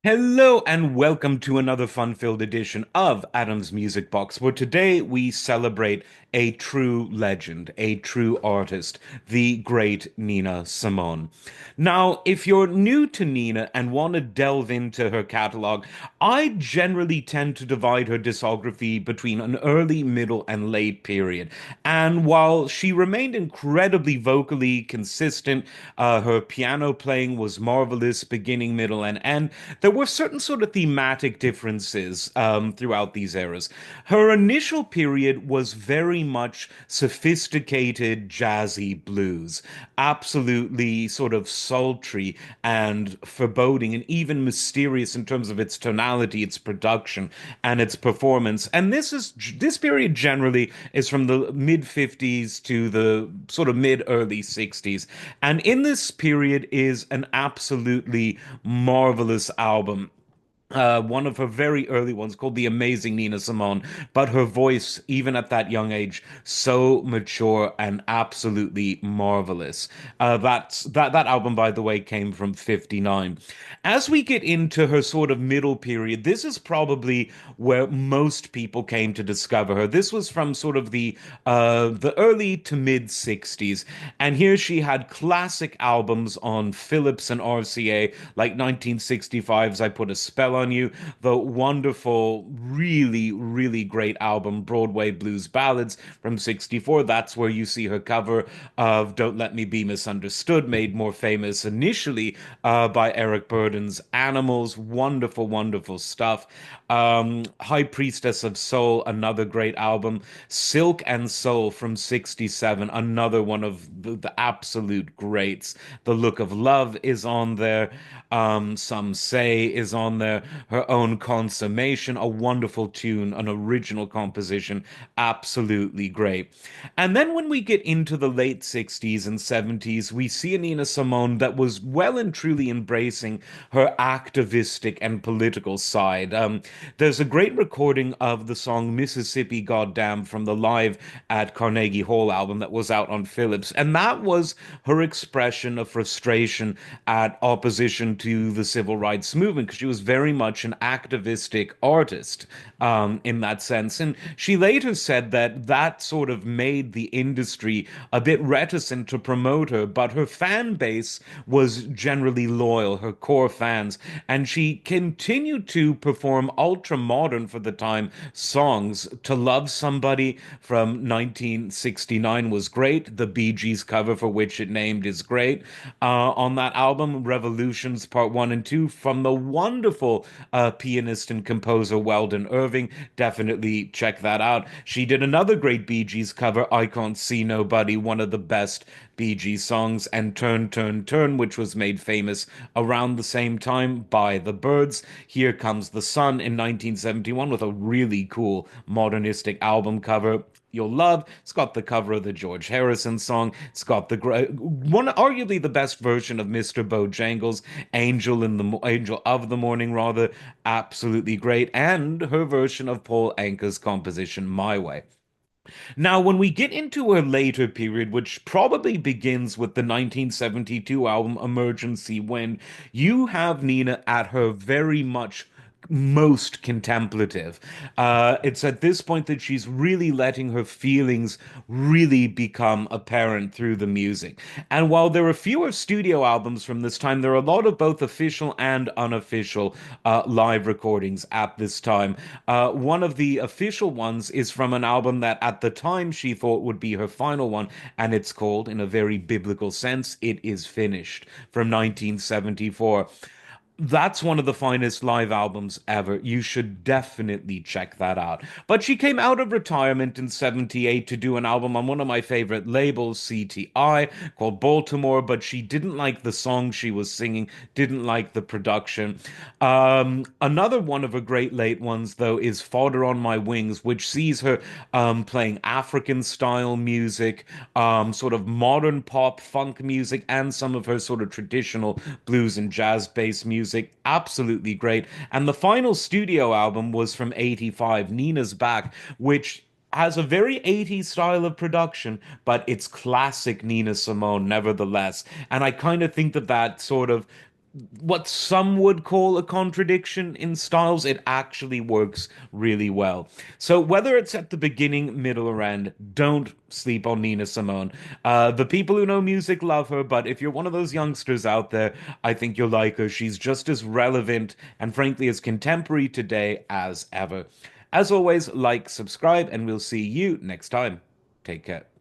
Hello and welcome to another fun-filled edition of Adam's Music Box, where today we celebrate a true legend, a true artist, the great Nina Simone. Now, if you're new to Nina and want to delve into her catalog, I generally tend to divide her discography between an early, middle, and late period. And while she remained incredibly vocally consistent, her piano playing was marvelous, beginning, middle, and end. There were certain sort of thematic differences throughout these eras. Her initial period was very much sophisticated, jazzy blues, absolutely sort of sultry and foreboding and even mysterious in terms of its tonality, its production, and its performance. And this period generally is from the mid 50s to the sort of mid early 60s. And in this period is an absolutely marvelous album, one of her very early ones called The Amazing Nina Simone, but her voice, even at that young age, so mature and absolutely marvelous. That album, by the way, came from 59. As we get into her sort of middle period, this is probably where most people came to discover her. This was from sort of the early to mid 60s, and here she had classic albums on Philips and RCA, like 1965's I Put a Spell on You, the wonderful, really, really great album Broadway Blues Ballads from 64. That's where you see her cover of Don't Let Me Be Misunderstood, made more famous initially by Eric Burdon's Animals. Wonderful, wonderful stuff. High Priestess of Soul, another great album. Silk and Soul from 67, another one of the absolute greats. The Look of Love is on there. Some Say is on there. Her Own Consummation, a wonderful tune, an original composition, absolutely great. And then when we get into the late 60s and 70s, we see a Nina Simone that was well and truly embracing her activistic and political side. There's a great recording of the song Mississippi Goddam from the Live at Carnegie Hall album that was out on Philips. And that was her expression of frustration at opposition to the civil rights movement, because she was very much an activistic artist in that sense. And she later said that that sort of made the industry a bit reticent to promote her, but her fan base was generally loyal, her core fans, and she continued to perform ultra modern for the time songs. To Love Somebody from 1969 was great. The Bee Gees cover, for which it named, is great. On that album, Revolutions Part 1 and 2, from the wonderful pianist and composer Weldon Irving. Definitely check that out. She did another great Bee Gees cover, I Can't See Nobody, one of the best Bee Gees songs, and Turn, Turn, Turn, which was made famous around the same time by the Byrds. Here Comes the Sun in 1971 with a really cool modernistic album cover you'll love. It's got the cover of the George Harrison song. It's got the one, arguably the best version of Mr. Bojangles, Angel of the Morning, rather, absolutely great, and her version of Paul Anka's composition My Way. Now, when we get into a later period, which probably begins with the 1972 album Emergency Wind, you have Nina at her very much most contemplative. It's at this point that she's really letting her feelings really become apparent through the music. And while there are fewer studio albums from this time, there are a lot of both official and unofficial live recordings at this time. One of the official ones is from an album that at the time she thought would be her final one, and it's called, in a very biblical sense, It Is Finished, from 1974. That's one of the finest live albums ever. You should definitely check that out. But she came out of retirement in 78 to do an album on one of my favorite labels, CTI, called Baltimore, but she didn't like the song she was singing, didn't like the production. Another one of her great late ones, though, is Fodder on My Wings, which sees her playing African style music, sort of modern pop, funk music, and some of her sort of traditional blues and jazz based music. Absolutely great. And the final studio album was from 85, Nina's Back, which has a very 80s style of production, but it's classic Nina Simone nevertheless. And I kind of think that that sort of what some would call a contradiction in styles, it actually works really well. So whether it's at the beginning, middle, or end, don't sleep on Nina Simone. The people who know music love her, but if you're one of those youngsters out there, I think you'll like her. She's just as relevant and frankly as contemporary today as ever. As always, like, subscribe, and we'll see you next time. Take care.